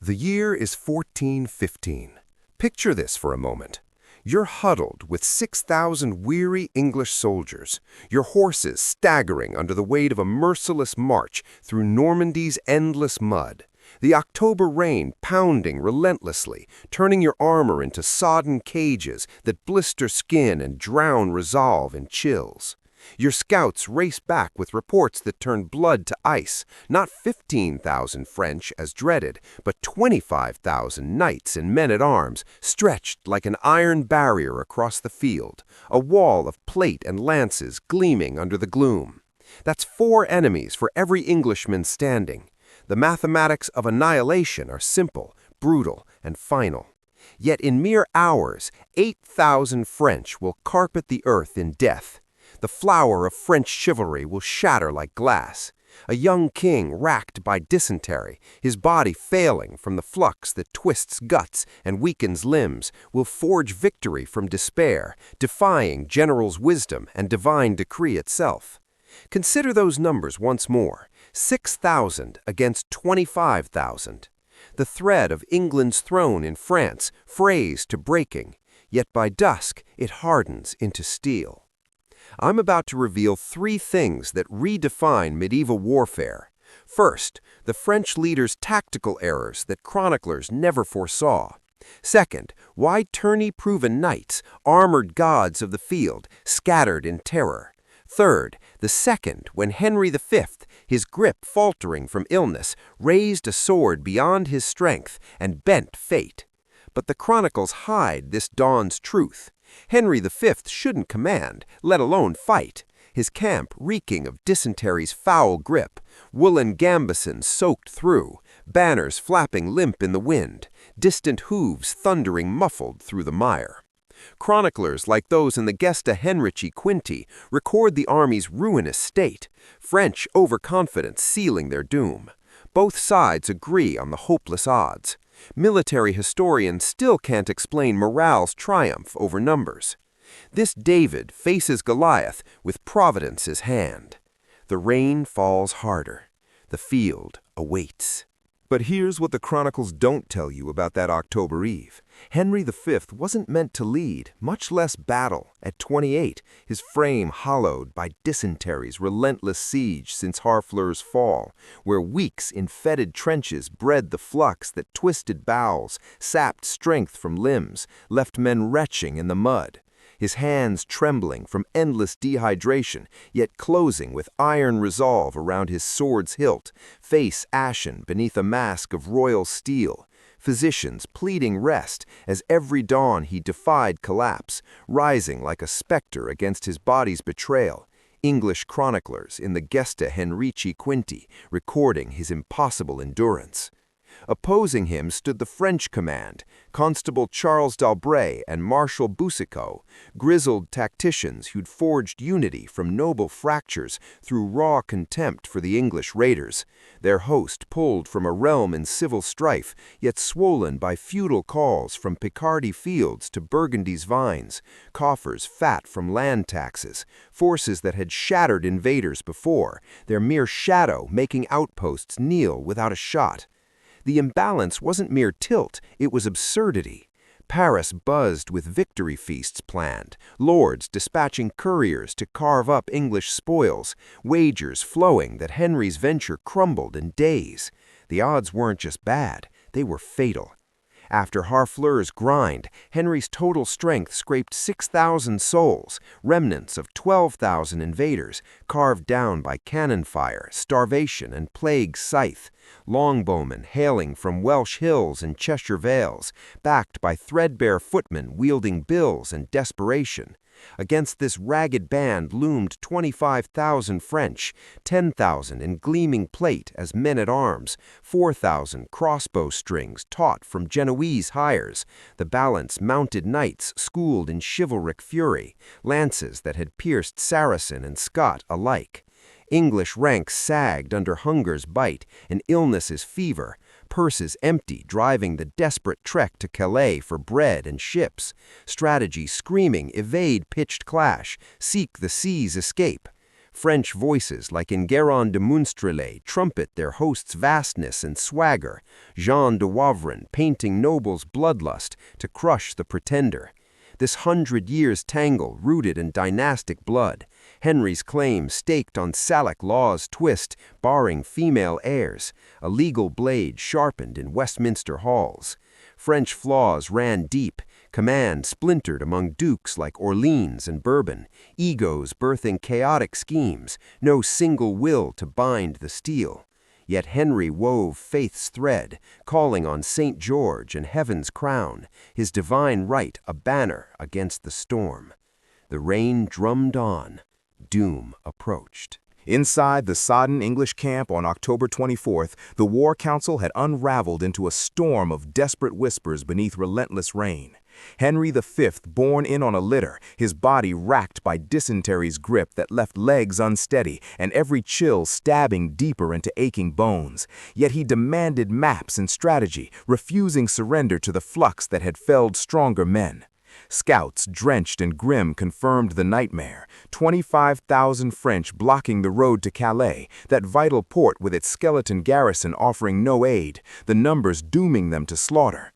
The year is 1415. Picture this for a moment. You're huddled with 6,000 weary English soldiers, your horses staggering under the weight of a merciless march through Normandy's endless mud, the October rain pounding relentlessly, turning your armor into sodden cages that blister skin and drown resolve in chills. Your scouts race back with reports that turn blood to ice, not 15,000 French as dreaded, but 25,000 knights and men-at-arms stretched like an iron barrier across the field, a wall of plate and lances gleaming under the gloom. That's 4 enemies for every Englishman standing. The mathematics of annihilation are simple, brutal, and final. Yet in mere hours, 8,000 French will carpet the earth in death. The flower of French chivalry will shatter like glass. A young king racked by dysentery, his body failing from the flux that twists guts and weakens limbs, will forge victory from despair, defying generals' wisdom and divine decree itself. Consider those numbers once more, 6,000 against 25,000. The thread of England's throne in France frays to breaking, yet by dusk it hardens into steel. I'm about to reveal 3 things that redefine medieval warfare. First, the French leaders' tactical errors that chroniclers never foresaw. Second, why tourney-proven knights, armored gods of the field, scattered in terror. Third, the second when Henry V, his grip faltering from illness, raised a sword beyond his strength and bent fate. But the chronicles hide this dawn's truth. Henry V shouldn't command, let alone fight. His camp reeking of dysentery's foul grip, woolen gambesons soaked through, banners flapping limp in the wind, distant hooves thundering muffled through the mire. Chroniclers like those in the Gesta Henrici Quinti record the army's ruinous state, French overconfidence sealing their doom. Both sides agree on the hopeless odds. Military historians still can't explain morale's triumph over numbers. This David faces Goliath with Providence's hand. The rain falls harder. The field awaits. But here's what the chronicles don't tell you about that October Eve. Henry V wasn't meant to lead, much less battle. At 28, his frame hollowed by dysentery's relentless siege since Harfleur's fall, where weeks in fetid trenches bred the flux that twisted bowels, sapped strength from limbs, left men retching in the mud. His hands trembling from endless dehydration, yet closing with iron resolve around his sword's hilt, face ashen beneath a mask of royal steel. Physicians pleading rest as every dawn he defied collapse, rising like a specter against his body's betrayal. English chroniclers in the Gesta Henrici Quinti recording his impossible endurance. Opposing him stood the French command, Constable Charles d'Albret and Marshal Boucicaut, grizzled tacticians who'd forged unity from noble fractures through raw contempt for the English raiders, their host pulled from a realm in civil strife, yet swollen by feudal calls from Picardy fields to Burgundy's vines, coffers fat from land taxes, forces that had shattered invaders before, their mere shadow making outposts kneel without a shot. The imbalance wasn't mere tilt, it was absurdity. Paris buzzed with victory feasts planned, lords dispatching couriers to carve up English spoils, wagers flowing that Henry's venture crumbled in days. The odds weren't just bad, they were fatal. After Harfleur's grind, Henry's total strength scraped 6,000 souls, remnants of 12,000 invaders, carved down by cannon fire, starvation, and plague's scythe. Longbowmen hailing from Welsh hills and Cheshire vales, backed by threadbare footmen wielding bills and desperation. Against this ragged band loomed 25,000 French, 10,000 in gleaming plate as men-at-arms, 4,000 crossbow strings taut from Genoese hires, the balance mounted knights schooled in chivalric fury, lances that had pierced Saracen and Scot alike. English ranks sagged under hunger's bite and illness's fever, purses empty driving the desperate trek to Calais for bread and ships, strategy screaming evade pitched clash, seek the sea's escape. French voices like in Guérin de Monstrelet trumpet their host's vastness and swagger, Jean de Wavrin painting noble's bloodlust to crush the pretender. This 100 years tangle rooted in dynastic blood, Henry's claim staked on Salic law's twist, barring female heirs, a legal blade sharpened in Westminster halls. French flaws ran deep, command splintered among dukes like Orleans and Bourbon, egos birthing chaotic schemes, no single will to bind the steel. Yet Henry wove faith's thread, calling on St. George and heaven's crown, his divine right a banner against the storm. The rain drummed on. Doom approached. Inside the sodden English camp on October 24th, the War Council had unraveled into a storm of desperate whispers beneath relentless rain. Henry V, borne in on a litter, his body racked by dysentery's grip that left legs unsteady and every chill stabbing deeper into aching bones. Yet he demanded maps and strategy, refusing surrender to the flux that had felled stronger men. Scouts, drenched and grim, confirmed the nightmare. 25,000 French blocking the road to Calais, that vital port with its skeleton garrison offering no aid, the numbers dooming them to slaughter.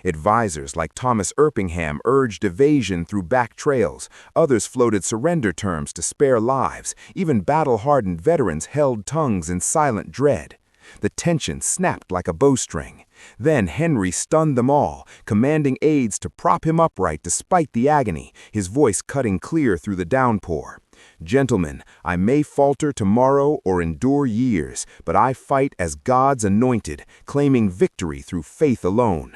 Advisors like Thomas Erpingham urged evasion through back trails. Others floated surrender terms to spare lives. Even battle-hardened veterans held tongues in silent dread. The tension snapped like a bowstring. Then Henry stunned them all, commanding aides to prop him upright despite the agony, his voice cutting clear through the downpour. "Gentlemen, I may falter tomorrow or endure years, but I fight as God's anointed, claiming victory through faith alone."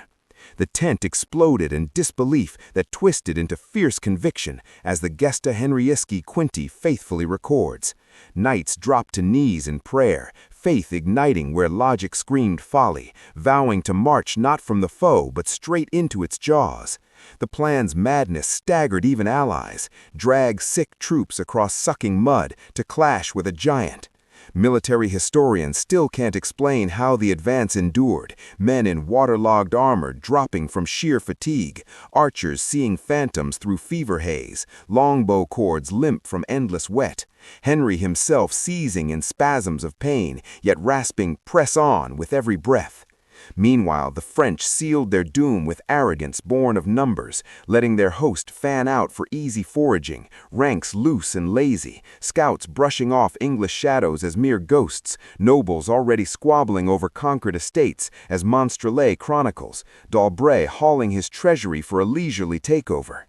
The tent exploded in disbelief that twisted into fierce conviction, as the Gesta Henrieschi Quinti faithfully records. Knights dropped to knees in prayer, faith igniting where logic screamed folly, vowing to march not from the foe but straight into its jaws. The plan's madness staggered even allies, dragged sick troops across sucking mud to clash with a giant. Military historians still can't explain how the advance endured, men in waterlogged armor dropping from sheer fatigue, archers seeing phantoms through fever haze, longbow cords limp from endless wet, Henry himself seizing in spasms of pain, yet rasping "press on" with every breath. Meanwhile, the French sealed their doom with arrogance born of numbers, letting their host fan out for easy foraging, ranks loose and lazy, scouts brushing off English shadows as mere ghosts, nobles already squabbling over conquered estates, as Monstrelet chronicles, d'Albret hauling his treasury for a leisurely takeover.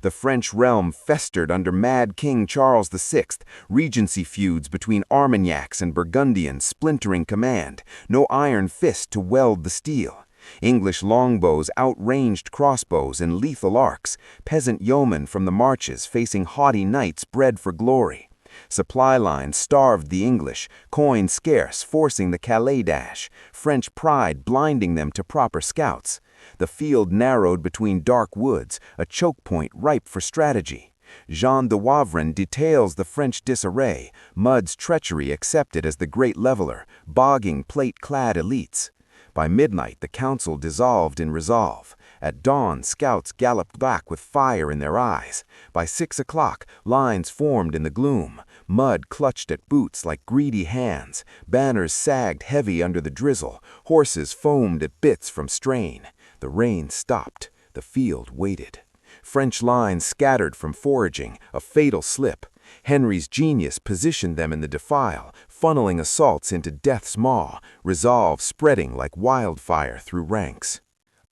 The French realm festered under mad King Charles VI, regency feuds between Armagnacs and Burgundians splintering command, no iron fist to weld the steel. English longbows outranged crossbows in lethal arcs, peasant yeomen from the marches facing haughty knights bred for glory. Supply lines starved the English, coin scarce forcing the Calais dash, French pride blinding them to proper scouts. The field narrowed between dark woods, a choke point ripe for strategy. Jean de Wavrin details the French disarray, mud's treachery accepted as the great leveler, bogging plate-clad elites. By midnight, the council dissolved in resolve. At dawn, scouts galloped back with fire in their eyes. By 6 o'clock, lines formed in the gloom. Mud clutched at boots like greedy hands. Banners sagged heavy under the drizzle. Horses foamed at bits from strain. The rain stopped. The field waited. French lines scattered from foraging, a fatal slip. Henry's genius positioned them in the defile, funneling assaults into death's maw, resolve spreading like wildfire through ranks.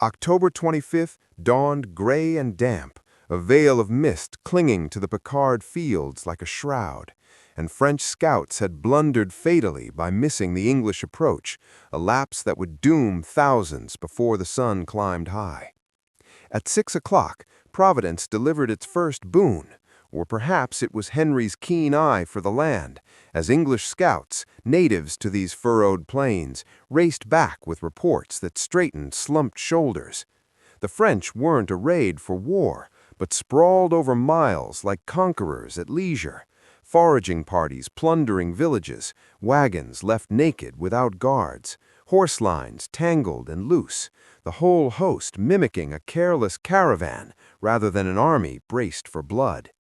October 25th dawned gray and damp, a veil of mist clinging to the Picard fields like a shroud, and French scouts had blundered fatally by missing the English approach, a lapse that would doom thousands before the sun climbed high. At 6 o'clock, Providence delivered its first boon, or perhaps it was Henry's keen eye for the land, as English scouts, natives to these furrowed plains, raced back with reports that straightened slumped shoulders. The French weren't arrayed for war, but sprawled over miles like conquerors at leisure, foraging parties plundering villages, wagons left naked without guards, horse lines tangled and loose, the whole host mimicking a careless caravan rather than an army braced for blood.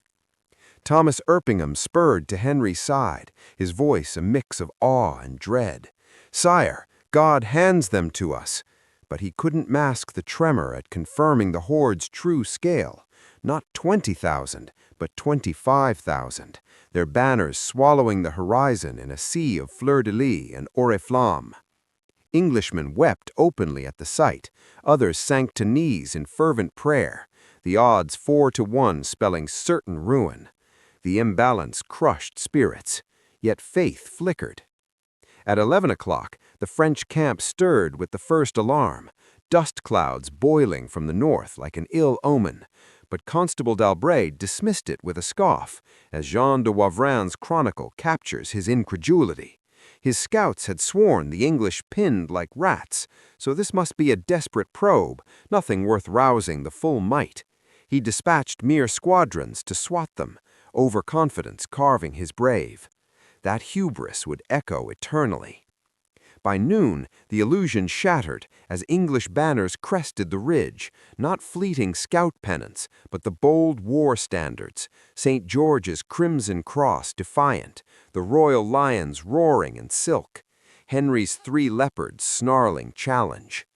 Thomas Erpingham spurred to Henry's side, his voice a mix of awe and dread. "Sire, God hands them to us." But he couldn't mask the tremor at confirming the horde's true scale. Not 20,000, but 25,000, their banners swallowing the horizon in a sea of fleur-de-lis and oriflamme. Englishmen wept openly at the sight, others sank to knees in fervent prayer, the odds 4-1 spelling certain ruin. The imbalance crushed spirits, yet faith flickered. At 11 o'clock, the French camp stirred with the first alarm, dust clouds boiling from the north like an ill omen, but Constable d'Albret dismissed it with a scoff, as Jean de Wavrin's chronicle captures his incredulity. His scouts had sworn the English pinned like rats, so this must be a desperate probe, nothing worth rousing the full might. He dispatched mere squadrons to swat them, overconfidence carving his brave. That hubris would echo eternally. By noon, the illusion shattered as English banners crested the ridge, not fleeting scout pennants, but the bold war standards, St. George's crimson cross defiant, the royal lions roaring in silk, Henry's 3 leopards snarling challenge.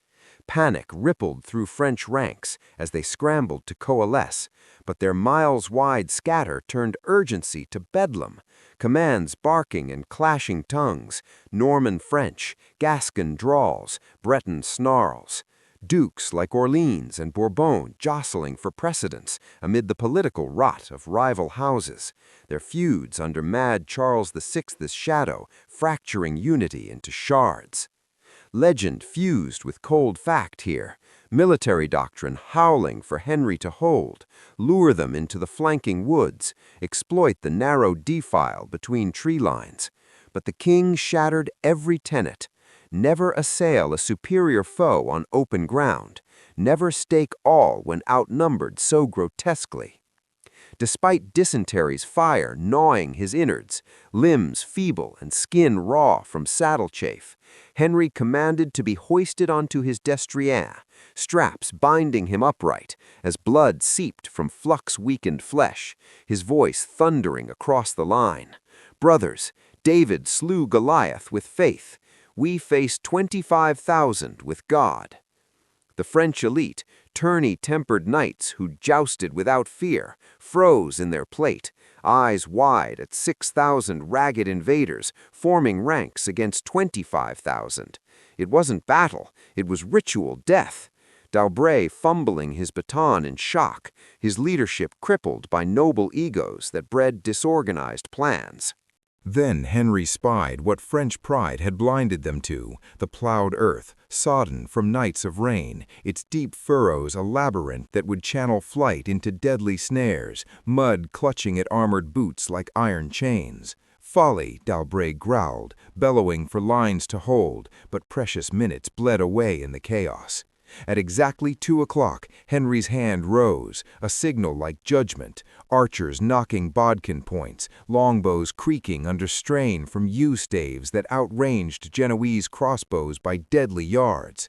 Panic rippled through French ranks as they scrambled to coalesce, but their miles-wide scatter turned urgency to bedlam, commands barking in clashing tongues, Norman French, Gascon drawls, Breton snarls, dukes like Orleans and Bourbon jostling for precedence amid the political rot of rival houses, their feuds under mad Charles VI's shadow fracturing unity into shards. Legend fused with cold fact here, military doctrine howling for Henry to hold, lure them into the flanking woods, exploit the narrow defile between tree lines. But the king shattered every tenet. Never assail a superior foe on open ground, never stake all when outnumbered so grotesquely. Despite dysentery's fire gnawing his innards, limbs feeble and skin raw from saddle chafe, Henry commanded to be hoisted onto his destrier, straps binding him upright, as blood seeped from flux-weakened flesh, his voice thundering across the line. "Brothers, David slew Goliath with faith. We face 25,000 with God." The French elite, tourney-tempered knights who jousted without fear, froze in their plate, eyes wide at 6,000 ragged invaders forming ranks against 25,000. It wasn't battle, it was ritual death. D'Albret fumbling his baton in shock, his leadership crippled by noble egos that bred disorganized plans. Then Henry spied what French pride had blinded them to, the plowed earth, sodden from nights of rain, its deep furrows a labyrinth that would channel flight into deadly snares, mud clutching at armored boots like iron chains. "Folly," d'Albret growled, bellowing for lines to hold, but precious minutes bled away in the chaos. At exactly 2 o'clock, Henry's hand rose, a signal like judgment, archers knocking bodkin points, longbows creaking under strain from yew-staves that outranged Genoese crossbows by deadly yards.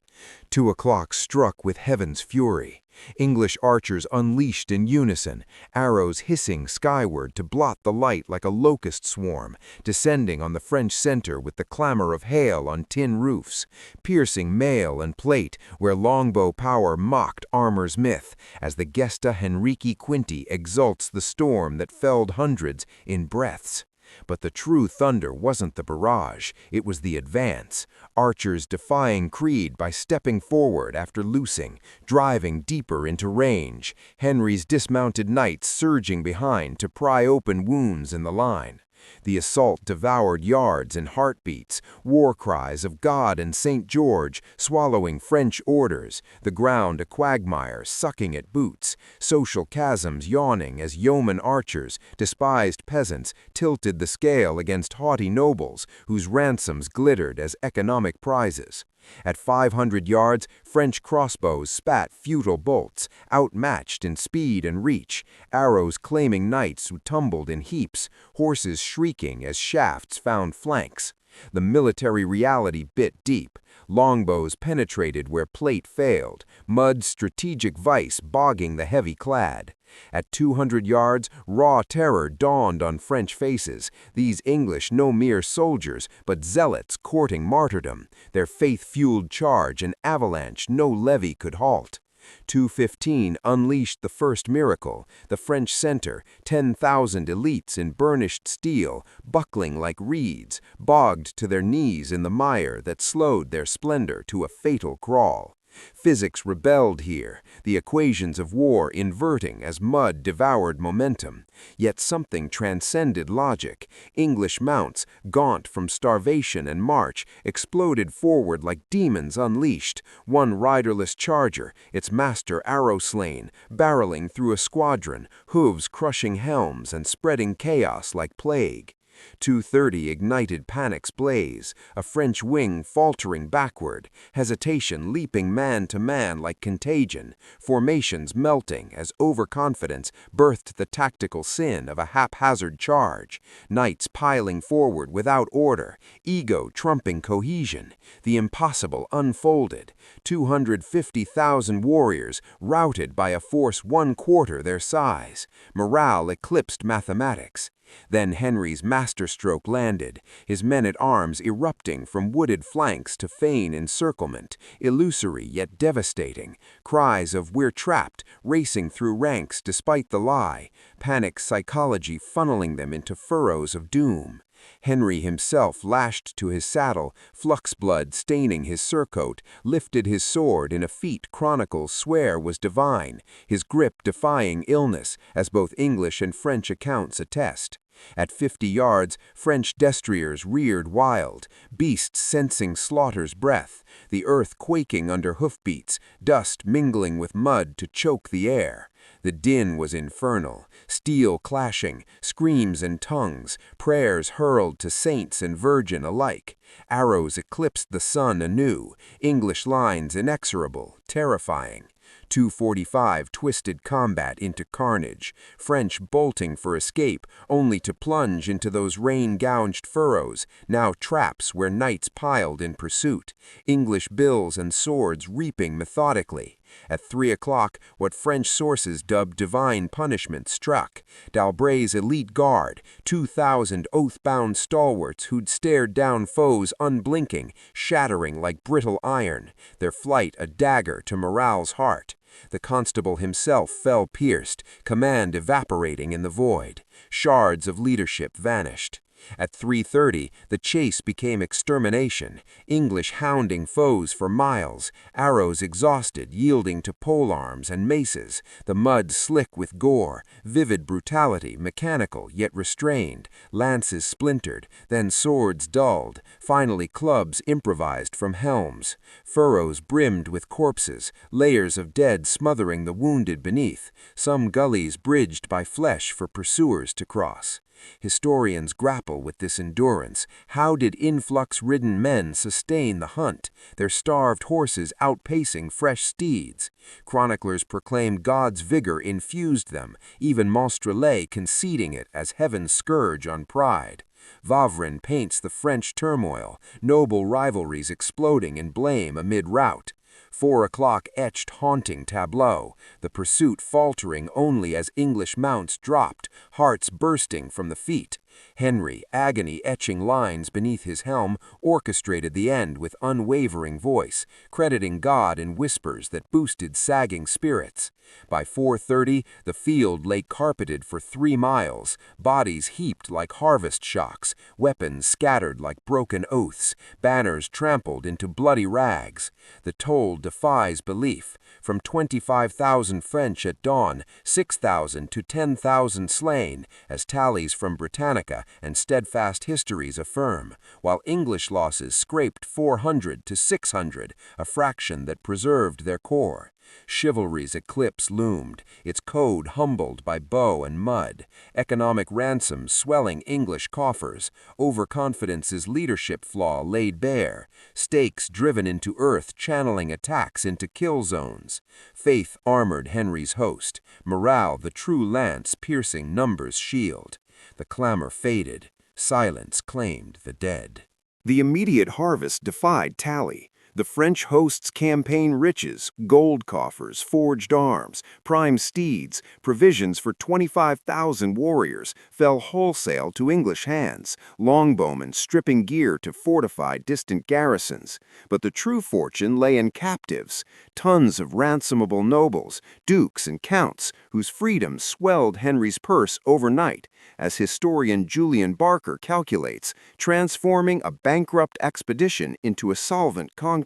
2 o'clock struck with heaven's fury. English archers unleashed in unison, arrows hissing skyward to blot the light like a locust swarm, descending on the French center with the clamor of hail on tin roofs, piercing mail and plate where longbow power mocked armor's myth, as the Gesta Henrici Quinti exalts the storm that felled hundreds in breaths. But the true thunder wasn't the barrage, it was the advance, archers defying creed by stepping forward after loosing, driving deeper into range, Henry's dismounted knights surging behind to pry open wounds in the line. The assault devoured yards and heartbeats, war cries of God and St. George swallowing French orders, the ground a quagmire sucking at boots, social chasms yawning as yeoman archers, despised peasants, tilted the scale against haughty nobles whose ransoms glittered as economic prizes. At 500 yards, French crossbows spat futile bolts, outmatched in speed and reach, arrows claiming knights who tumbled in heaps, horses shrieking as shafts found flanks. The military reality bit deep. Longbows penetrated where plate failed, mud's strategic vice bogging the heavy clad. At 200 yards, raw terror dawned on French faces, these English no mere soldiers, but zealots courting martyrdom, their faith-fueled charge an avalanche no levy could halt. 2:15 unleashed the first miracle, the French center, 10,000 elites in burnished steel, buckling like reeds, bogged to their knees in the mire that slowed their splendor to a fatal crawl. Physics rebelled here, the equations of war inverting as mud devoured momentum. Yet something transcended logic. English mounts, gaunt from starvation and march, exploded forward like demons unleashed, one riderless charger, its master arrow-slain, barreling through a squadron, hooves crushing helms and spreading chaos like plague. 2:30 ignited panic's blaze, a French wing faltering backward, hesitation leaping man to man like contagion, formations melting as overconfidence birthed the tactical sin of a haphazard charge, knights piling forward without order, ego trumping cohesion, the impossible unfolded, 250,000 warriors routed by a force 1/4 their size, morale eclipsed mathematics. Then Henry's masterstroke landed, his men-at-arms erupting from wooded flanks to feign encirclement, illusory yet devastating, cries of "we're trapped" racing through ranks despite the lie, panic psychology funneling them into furrows of doom. Henry himself lashed to his saddle, flux blood staining his surcoat, lifted his sword in a feat chronicles swear was divine, his grip defying illness, as both English and French accounts attest. At 50 yards, French destriers reared wild, beasts sensing slaughter's breath, the earth quaking under hoofbeats, dust mingling with mud to choke the air. The din was infernal, steel clashing, screams and tongues, prayers hurled to saints and virgin alike. Arrows eclipsed the sun anew, English lines inexorable, terrifying. 2:45 twisted combat into carnage, French bolting for escape, only to plunge into those rain-gouged furrows, now traps where knights piled in pursuit, English bills and swords reaping methodically. At 3 o'clock, what French sources dubbed divine punishment struck. D'Albret's elite guard, 2,000 oath-bound stalwarts who'd stared down foes unblinking, shattering like brittle iron, their flight a dagger to morale's heart. The constable himself fell pierced, command evaporating in the void. Shards of leadership vanished. At 3:30, the chase became extermination, English hounding foes for miles, arrows exhausted yielding to polearms and maces, the mud slick with gore, vivid brutality mechanical yet restrained, lances splintered, then swords dulled, finally clubs improvised from helms, furrows brimmed with corpses, layers of dead smothering the wounded beneath, some gullies bridged by flesh for pursuers to cross. Historians grapple with this endurance. How did influx-ridden men sustain the hunt, their starved horses outpacing fresh steeds? Chroniclers proclaim God's vigor infused them, even Monstrelet conceding it as heaven's scourge on pride. Wavrin paints the French turmoil, noble rivalries exploding in blame amid rout. 4 o'clock etched haunting tableau, the pursuit faltering only as English mounts dropped, hearts bursting from the feet. Henry, agony etching lines beneath his helm, orchestrated the end with unwavering voice, crediting God in whispers that boosted sagging spirits. By 4:30, the field lay carpeted for 3 miles, bodies heaped like harvest shocks, weapons scattered like broken oaths, banners trampled into bloody rags. The toll defies belief. From 25,000 French at dawn, 6,000 to 10,000 slain, as tallies from Britannica and steadfast histories affirm, while English losses scraped 400 to 600, a fraction that preserved their core. Chivalry's eclipse loomed, its code humbled by bow and mud, economic ransoms swelling English coffers, overconfidence's leadership flaw laid bare, stakes driven into earth channeling attacks into kill zones. Faith armored Henry's host, morale the true lance piercing numbers' shield. The clamor faded, silence claimed the dead. The immediate harvest defied tally. The French host's campaign riches, gold coffers, forged arms, prime steeds, provisions for 25,000 warriors fell wholesale to English hands, longbowmen stripping gear to fortify distant garrisons. But the true fortune lay in captives, tons of ransomable nobles, dukes and counts, whose freedom swelled Henry's purse overnight, as historian Julian Barker calculates, transforming a bankrupt expedition into a solvent conquest.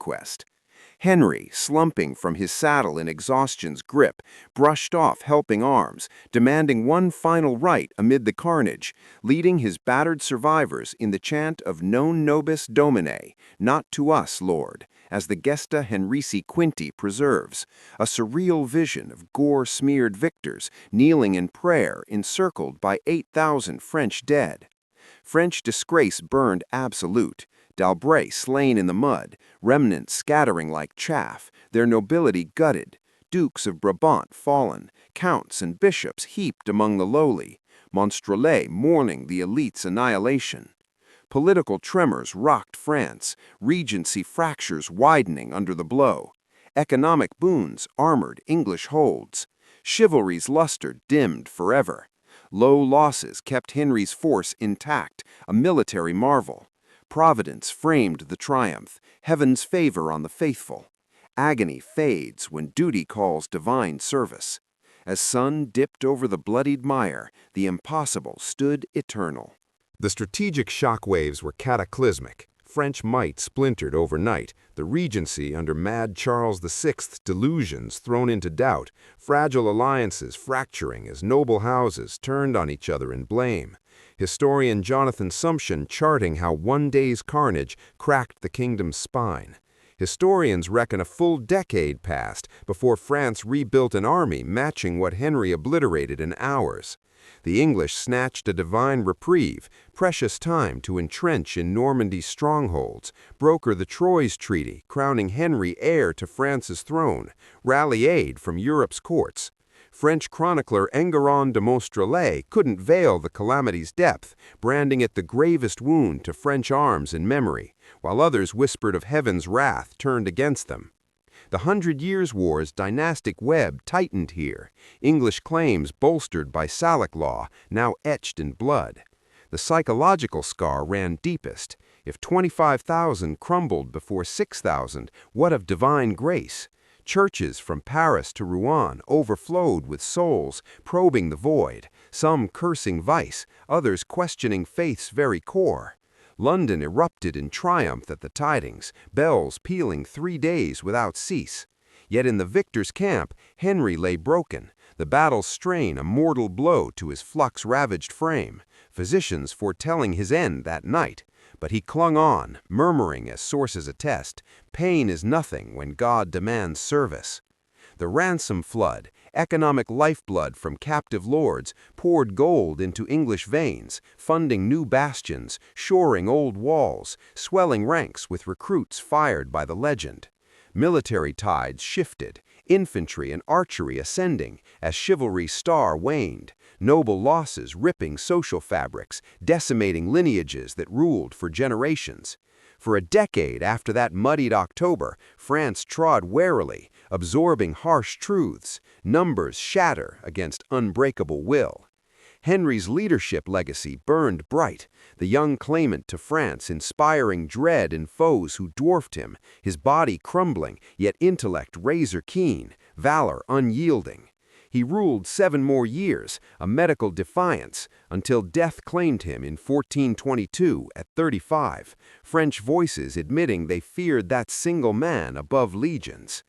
Henry, slumping from his saddle in exhaustion's grip, brushed off helping arms, demanding one final right amid the carnage, leading his battered survivors in the chant of Non nobis Domine, not to us, Lord, as the Gesta Henrici Quinti preserves, a surreal vision of gore-smeared victors kneeling in prayer encircled by 8,000 French dead. French disgrace burned absolute, D'Albret slain in the mud, remnants scattering like chaff, their nobility gutted, dukes of Brabant fallen, counts and bishops heaped among the lowly, Monstrelet mourning the elite's annihilation. Political tremors rocked France, regency fractures widening under the blow. Economic boons armored English holds. Chivalry's luster dimmed forever. Low losses kept Henry's force intact, a military marvel. Providence framed the triumph, heaven's favor on the faithful. Agony fades when duty calls divine service. As sun dipped over the bloodied mire, the impossible stood eternal. The strategic shockwaves were cataclysmic. French might splintered overnight, the regency under mad Charles VI's delusions thrown into doubt, fragile alliances fracturing as noble houses turned on each other in blame. Historian Jonathan Sumption charting how one day's carnage cracked the kingdom's spine. Historians reckon a full decade passed before France rebuilt an army matching what Henry obliterated in hours. The English snatched a divine reprieve, precious time to entrench in Normandy's strongholds, broker the Troyes Treaty, crowning Henry heir to France's throne, rally aid from Europe's courts. French chronicler Enguerrand de Monstrelet couldn't veil the calamity's depth, branding it the gravest wound to French arms and memory, while others whispered of heaven's wrath turned against them. The Hundred Years' War's dynastic web tightened here, English claims bolstered by Salic law, now etched in blood. The psychological scar ran deepest. If 25,000 crumbled before 6,000, what of divine grace? Churches from Paris to Rouen overflowed with souls, probing the void, some cursing vice, others questioning faith's very core. London erupted in triumph at the tidings, bells pealing 3 days without cease. Yet in the victor's camp, Henry lay broken, the battle's strain a mortal blow to his flux-ravaged frame, physicians foretelling his end that night. But he clung on, murmuring as sources attest, pain is nothing when God demands service. The ransom flood, economic lifeblood from captive lords, poured gold into English veins, funding new bastions, shoring old walls, swelling ranks with recruits fired by the legend. Military tides shifted, infantry and archery ascending as chivalry's star waned, noble losses ripping social fabrics, decimating lineages that ruled for generations. For a decade after that muddied October, France trod warily, absorbing harsh truths, numbers shatter against unbreakable will. Henry's leadership legacy burned bright, the young claimant to France inspiring dread in foes who dwarfed him, his body crumbling, yet intellect razor-keen, valor unyielding. He ruled 7 more years, a medical defiance, until death claimed him in 1422 at 35, French voices admitting they feared that single man above legions.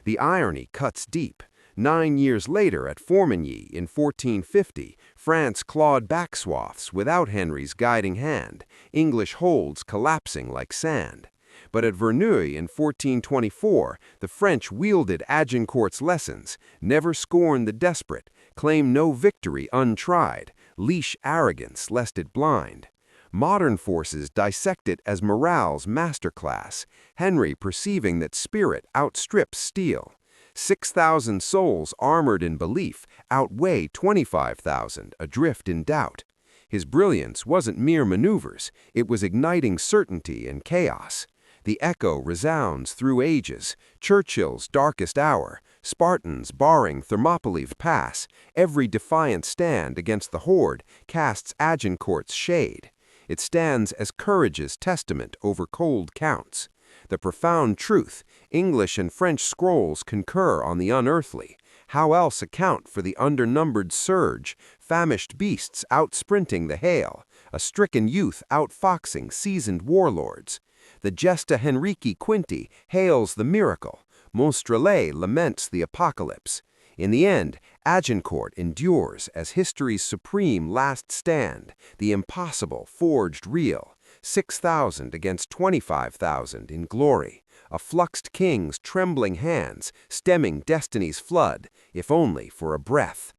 The irony cuts deep. 9 years later at Formigny in 1450, France clawed back swaths without Henry's guiding hand, English holds collapsing like sand. But at Verneuil in 1424, the French wielded Agincourt's lessons, never scorn the desperate, claim no victory untried, leash arrogance lest it blind. Modern forces dissect it as morale's masterclass, Henry perceiving that spirit outstrips steel. 6,000 souls armored in belief outweigh 25,000 adrift in doubt. His brilliance wasn't mere maneuvers, it was igniting certainty and chaos. The echo resounds through ages, Churchill's darkest hour, Spartans barring Thermopylae pass, every defiant stand against the horde casts Agincourt's shade. It stands as courage's testament over cold counts. The profound truth, English and French scrolls concur on the unearthly. How else account for the undernumbered surge, famished beasts outsprinting the hail, a stricken youth outfoxing seasoned warlords? The Gesta Henrici Quinti hails the miracle, Monstrelet laments the apocalypse. In the end, Agincourt endures as history's supreme last stand, the impossible forged real, 6,000 against 25,000 in glory, a fluxed king's trembling hands stemming destiny's flood, if only for a breath.